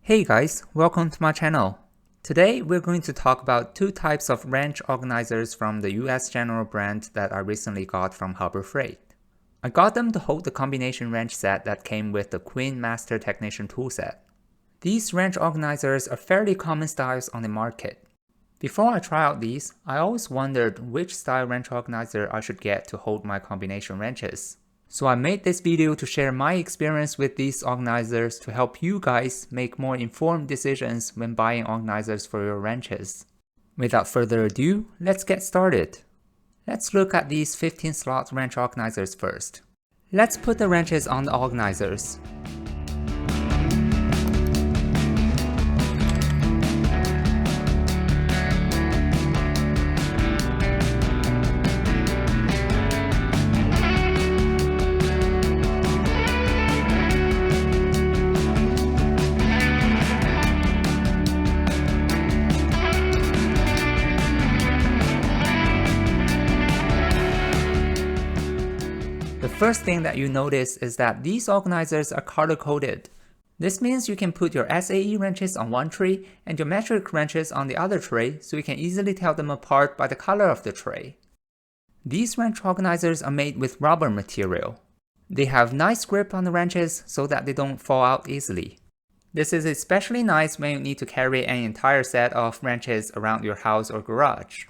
Hey guys, welcome to my channel. Today we're going to talk about two types of wrench organizers from the US General brand that I recently got from Harbor Freight. I got them to hold the combination wrench set that came with the Quinn Master Technician toolset. These wrench organizers are fairly common styles on the market. Before I try out these, I always wondered which style wrench organizer I should get to hold my combination wrenches. So I made this video to share my experience with these organizers to help you guys make more informed decisions when buying organizers for your wrenches. Without further ado, let's get started. Let's look at these 15-slot wrench organizers first. Let's put the wrenches on the organizers. The first thing that you notice is that these organizers are color-coded. This means you can put your SAE wrenches on one tray and your metric wrenches on the other tray, so you can easily tell them apart by the color of the tray. These wrench organizers are made with rubber material. They have nice grip on the wrenches so that they don't fall out easily. This is especially nice when you need to carry an entire set of wrenches around your house or garage.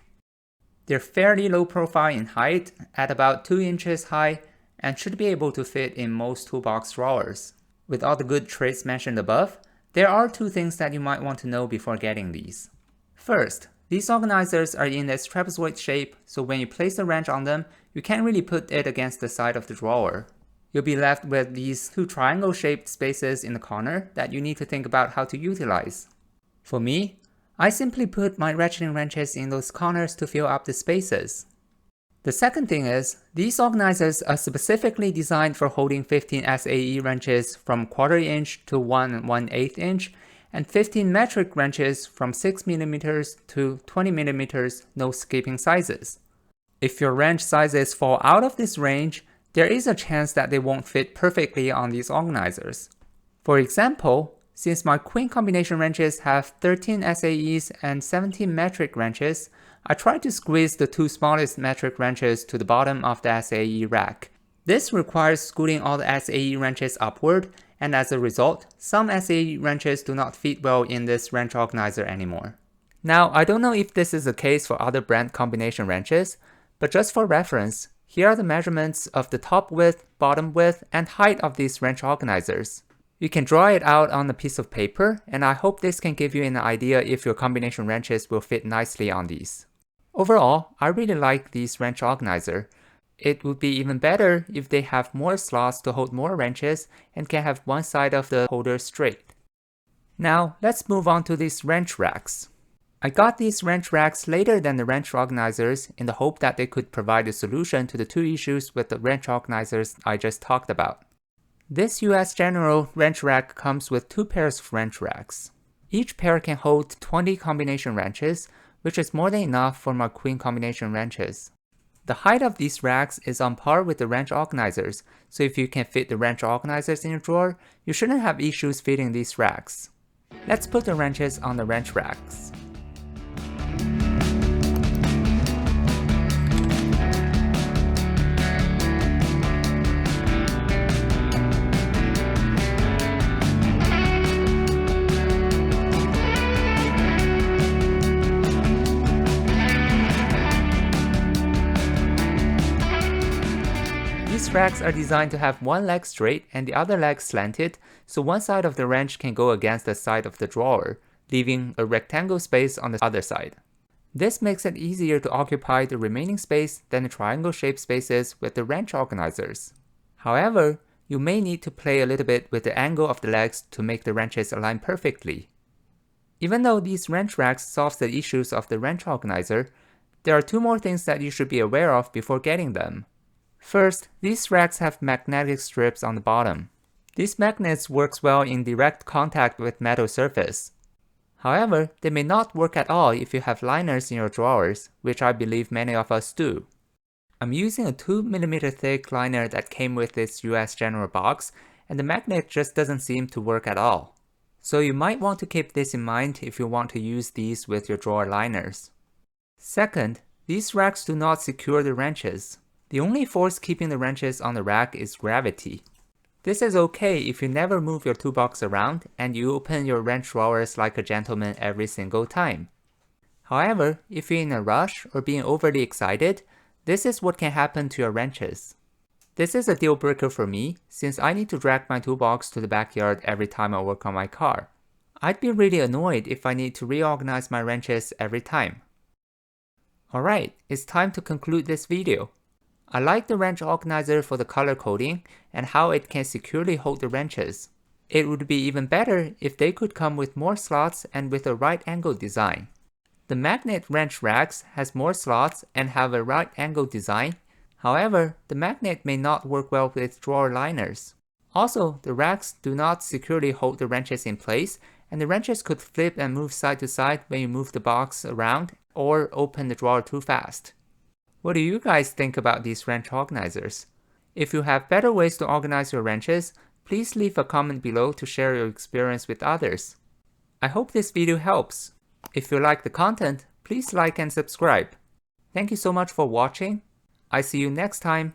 They're fairly low profile in height, at about 2 inches high, and should be able to fit in most toolbox drawers. With all the good traits mentioned above, there are two things that you might want to know before getting these. First, these organizers are in this trapezoid shape, so when you place the wrench on them, you can't really put it against the side of the drawer. You'll be left with these two triangle-shaped spaces in the corner that you need to think about how to utilize. For me, I simply put my ratcheting wrenches in those corners to fill up the spaces. The second thing is, these organizers are specifically designed for holding 15 SAE wrenches from 1/4 inch to 1 1/8 inch and 15 metric wrenches from 6mm to 20mm, no skipping sizes. If your wrench sizes fall out of this range, there is a chance that they won't fit perfectly on these organizers. For example, since my Quinn combination wrenches have 13 SAEs and 17 metric wrenches, I tried to squeeze the two smallest metric wrenches to the bottom of the SAE rack. This requires scooting all the SAE wrenches upward, and as a result, some SAE wrenches do not fit well in this wrench organizer anymore. Now, I don't know if this is the case for other brand combination wrenches, but just for reference, here are the measurements of the top width, bottom width, and height of these wrench organizers. You can draw it out on a piece of paper, and I hope this can give you an idea if your combination wrenches will fit nicely on these. Overall, I really like these wrench organizer. It would be even better if they have more slots to hold more wrenches and can have one side of the holder straight. Now, let's move on to these wrench racks. I got these wrench racks later than the wrench organizers in the hope that they could provide a solution to the two issues with the wrench organizers I just talked about. This US General wrench rack comes with two pairs of wrench racks. Each pair can hold 20 combination wrenches, which is more than enough for my Quinn combination wrenches. The height of these racks is on par with the wrench organizers, so if you can fit the wrench organizers in your drawer, you shouldn't have issues fitting these racks. Let's put the wrenches on the wrench racks. These racks are designed to have one leg straight and the other leg slanted, so one side of the wrench can go against the side of the drawer, leaving a rectangle space on the other side. This makes it easier to occupy the remaining space than the triangle-shaped spaces with the wrench organizers. However, you may need to play a little bit with the angle of the legs to make the wrenches align perfectly. Even though these wrench racks solve the issues of the wrench organizer, there are two more things that you should be aware of before getting them. First, these racks have magnetic strips on the bottom. These magnets work well in direct contact with metal surface. However, they may not work at all if you have liners in your drawers, which I believe many of us do. I'm using a 2mm thick liner that came with this US General box, and the magnet just doesn't seem to work at all. So you might want to keep this in mind if you want to use these with your drawer liners. Second, these racks do not secure the wrenches. The only force keeping the wrenches on the rack is gravity. This is okay if you never move your toolbox around and you open your wrench drawers like a gentleman every single time. However, if you're in a rush or being overly excited, this is what can happen to your wrenches. This is a deal breaker for me since I need to drag my toolbox to the backyard every time I work on my car. I'd be really annoyed if I need to reorganize my wrenches every time. Alright, it's time to conclude this video. I like the wrench organizer for the color coding and how it can securely hold the wrenches. It would be even better if they could come with more slots and with a right angle design. The magnet wrench racks has more slots and have a right angle design. However, the magnet may not work well with drawer liners. Also, the racks do not securely hold the wrenches in place, and the wrenches could flip and move side to side when you move the box around or open the drawer too fast. What do you guys think about these wrench organizers? If you have better ways to organize your wrenches, please leave a comment below to share your experience with others. I hope this video helps. If you like the content, please like and subscribe. Thank you so much for watching. I see you next time.